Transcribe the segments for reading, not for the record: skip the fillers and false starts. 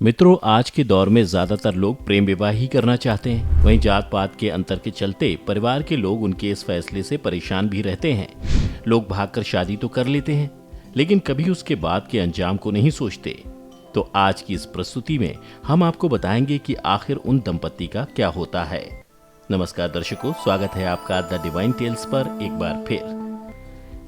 मित्रों, आज के दौर में ज्यादातर लोग प्रेम विवाह ही करना चाहते हैं। वहीं जात पात के अंतर के चलते परिवार के लोग उनके इस फैसले से परेशान भी रहते हैं। लोग भागकर शादी तो कर लेते हैं, लेकिन कभी उसके बाद के अंजाम को नहीं सोचते। तो आज की इस प्रस्तुति में हम आपको बताएंगे कि आखिर उन दंपति का क्या होता है। नमस्कार दर्शकों, स्वागत है आपका द डिवाइन टेल्स पर एक बार फिर।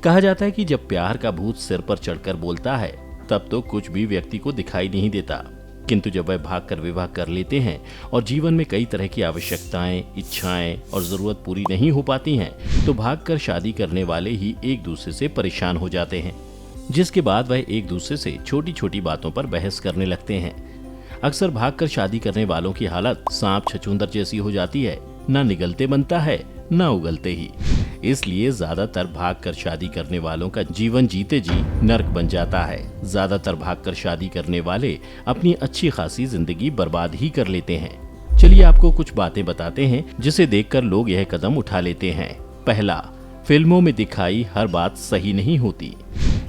कहा जाता है कि जब प्यार का भूत सिर पर चढ़कर बोलता है तब तो कुछ भी व्यक्ति को दिखाई नहीं देता, किंतु जब वह भागकर विवाह कर लेते हैं और जीवन में कई तरह की आवश्यकताएं, इच्छाएं और जरूरत पूरी नहीं हो पाती हैं, तो भागकर शादी करने वाले ही एक दूसरे से परेशान हो जाते हैं, जिसके बाद वह एक दूसरे से छोटी छोटी बातों पर बहस करने लगते हैं। अक्सर भागकर शादी करने वालों की हालत सांप छछूंदर जैसी हो जाती है, न निगलते बनता है न उगलते ही। इसलिए ज्यादातर भागकर शादी करने वालों का जीवन जीते जी नर्क बन जाता है। ज्यादातर भागकर शादी करने वाले अपनी अच्छी खासी जिंदगी बर्बाद ही कर लेते हैं। चलिए आपको कुछ बातें बताते हैं जिसे देखकर लोग यह कदम उठा लेते हैं। पहला, फिल्मों में दिखाई हर बात सही नहीं होती।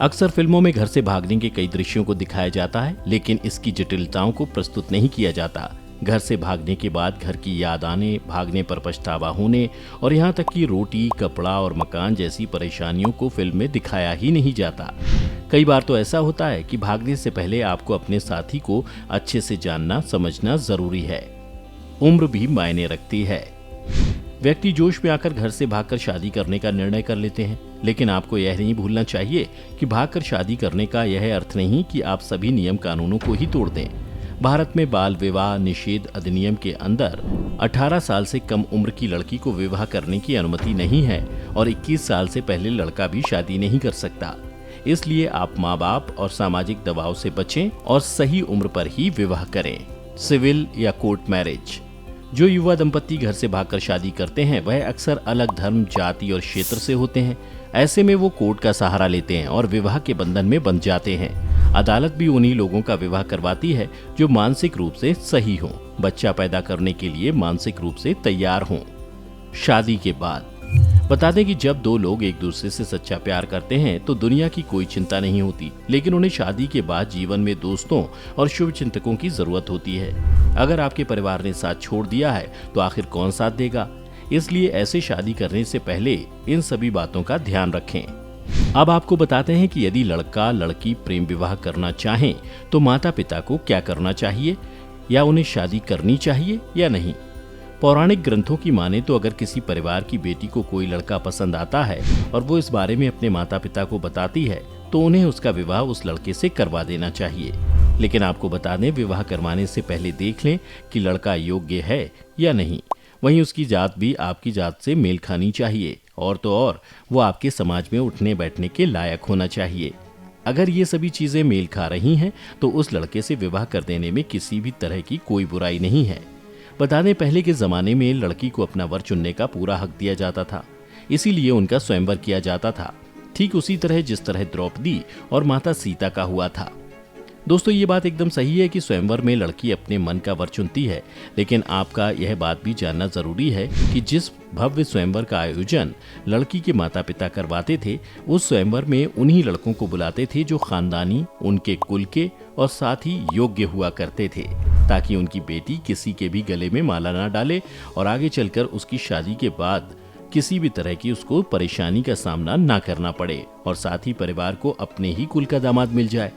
अक्सर फिल्मों में घर से भागने के कई दृश्यों को दिखाया जाता है, लेकिन इसकी जटिलताओं को प्रस्तुत नहीं किया जाता। घर से भागने के बाद घर की याद आने, भागने पर पछतावा होने और यहाँ तक कि रोटी, कपड़ा और मकान जैसी परेशानियों को फिल्म में दिखाया ही नहीं जाता। कई बार तो ऐसा होता है कि भागने से पहले आपको अपने साथी को अच्छे से जानना समझना जरूरी है। उम्र भी मायने रखती है। व्यक्ति जोश में आकर घर से भागकर शादी करने का निर्णय कर लेते हैं, लेकिन आपको यह नहीं भूलना चाहिए कि भागकर शादी करने का यह अर्थ नहीं कि आप सभी नियम कानूनों को ही तोड़ दें। भारत में बाल विवाह निषेध अधिनियम के अंदर 18 साल से कम उम्र की लड़की को विवाह करने की अनुमति नहीं है और 21 साल से पहले लड़का भी शादी नहीं कर सकता। इसलिए आप माँ बाप और सामाजिक दबाव से बचें और सही उम्र पर ही विवाह करें। सिविल या कोर्ट मैरिज। जो युवा दंपति घर से भागकर शादी करते हैं वह अक्सर अलग धर्म, जाति और क्षेत्र से होते हैं। ऐसे में वो कोर्ट का सहारा लेते हैं और विवाह के बंधन में बंध जाते हैं। अदालत भी उन्हीं लोगों का विवाह करवाती है जो मानसिक रूप से सही हों, बच्चा पैदा करने के लिए मानसिक रूप से तैयार हों। शादी के बाद बता दें कि जब दो लोग एक दूसरे से सच्चा प्यार करते हैं तो दुनिया की कोई चिंता नहीं होती, लेकिन उन्हें शादी के बाद जीवन में दोस्तों और शुभ चिंतकों की जरूरत होती है। अगर आपके परिवार ने साथ छोड़ दिया है तो आखिर कौन साथ देगा? इसलिए ऐसे शादी करने से पहले इन सभी बातों का ध्यान रखें। अब आपको बताते हैं कि यदि लड़का लड़की प्रेम विवाह करना चाहें तो माता पिता को क्या करना चाहिए, या उन्हें शादी करनी चाहिए या नहीं। पौराणिक ग्रंथों की माने तो अगर किसी परिवार की बेटी को कोई लड़का पसंद आता है और वो इस बारे में अपने माता पिता को बताती है तो उन्हें उसका विवाह उस लड़के से करवा देना चाहिए। लेकिन आपको बता दें, विवाह करवाने से पहले देख लें कि लड़का योग्य है या नहीं। वहीं उसकी जात भी आपकी जात से मेल खानी चाहिए, और तो और वो आपके समाज में उठने बैठने के लायक होना चाहिए। अगर ये सभी चीजें मेल खा रही हैं तो उस लड़के से विवाह कर देने में किसी भी तरह की कोई बुराई नहीं है। बता दें, पहले के जमाने में लड़की को अपना वर चुनने का पूरा हक दिया जाता था, इसीलिए उनका स्वयंवर किया जाता था, ठीक उसी तरह जिस तरह द्रौपदी और माता सीता का हुआ था। दोस्तों, ये बात एकदम सही है कि स्वयंवर में लड़की अपने मन का वर चुनती है, लेकिन आपका यह बात भी जानना जरूरी है कि जिस भव्य स्वयंवर का आयोजन लड़की के माता पिता करवाते थे, उस स्वयंवर में उन्हीं लड़कों को बुलाते थे जो खानदानी, उनके कुल के और साथ ही योग्य हुआ करते थे, ताकि उनकी बेटी किसी के भी गले में माला ना डाले और आगे चलकर उसकी शादी के बाद किसी भी तरह की उसको परेशानी का सामना ना करना पड़े और साथ ही परिवार को अपने ही कुल का दामाद मिल जाए।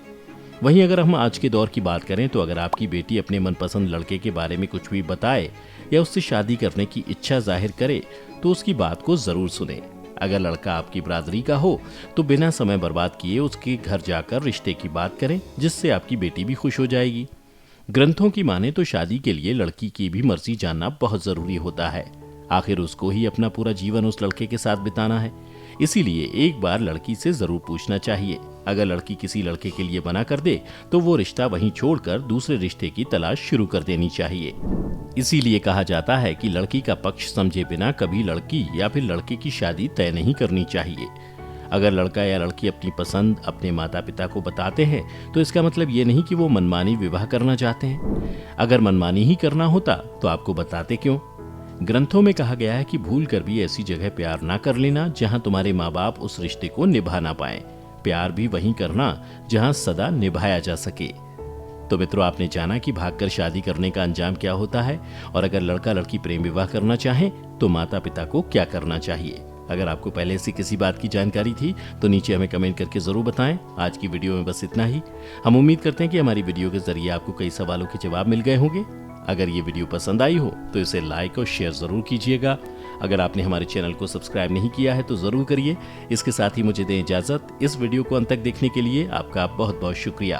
वहीं अगर हम आज के दौर की बात करें तो अगर आपकी बेटी अपने मनपसंद लड़के के बारे में कुछ भी बताए या उससे शादी करने की इच्छा जाहिर करे तो उसकी बात को जरूर सुने। अगर लड़का आपकी बरादरी का हो तो बिना समय बर्बाद किए उसके घर जाकर रिश्ते की बात करें, जिससे आपकी बेटी भी खुश हो जाएगी। ग्रंथों की माने तो शादी के लिए लड़की की भी मर्जी जानना बहुत जरूरी होता है। आखिर उसको ही अपना पूरा जीवन उस लड़के के साथ बिताना है, इसीलिए एक बार लड़की से जरूर पूछना चाहिए। अगर लड़की किसी लड़के के लिए मना कर दे तो वो रिश्ता वहीं छोड़कर दूसरे रिश्ते की तलाश शुरू कर देनी चाहिए। इसीलिए कहा जाता है कि लड़की का पक्ष समझे बिना कभी लड़की या फिर लड़के की शादी तय नहीं करनी चाहिए। अगर लड़का या लड़की अपनी पसंद अपने माता पिता को बताते हैं तो इसका मतलब ये नहीं कि वो मनमानी विवाह करना चाहते हैं। अगर मनमानी ही करना होता तो आपको बताते क्यों? ग्रंथों में कहा गया है कि भूल कर भी ऐसी जगह प्यार ना कर लेना जहां तुम्हारे माँ बाप उस रिश्ते को निभा ना पाए। प्यार भी वहीं करना जहां सदा निभाया जा सके। तो मित्रों, आपने जाना कि भागकर शादी करने का अंजाम क्या होता है और अगर लड़का लड़की प्रेम विवाह करना चाहें तो माता पिता को क्या करना चाहिए। अगर आपको पहले से किसी बात की जानकारी थी तो नीचे हमें कमेंट करके जरूर बताएं। आज की वीडियो में बस इतना ही। हम उम्मीद करते हैं कि हमारी वीडियो के जरिए आपको कई सवालों के जवाब मिल गए होंगे। अगर ये वीडियो पसंद आई हो तो इसे लाइक और शेयर जरूर कीजिएगा। अगर आपने हमारे चैनल को सब्सक्राइब नहीं किया है तो जरूर करिए। इसके साथ ही मुझे दें इजाजत। इस वीडियो को अंत तक देखने के लिए आपका बहुत बहुत शुक्रिया।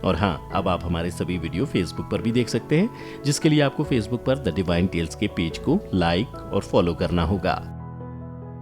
और हाँ, अब आप हमारे सभी वीडियो फेसबुक पर भी देख सकते हैं, जिसके लिए आपको फेसबुक पर द डिवाइन टेल्स के पेज को लाइक और फॉलो करना होगा।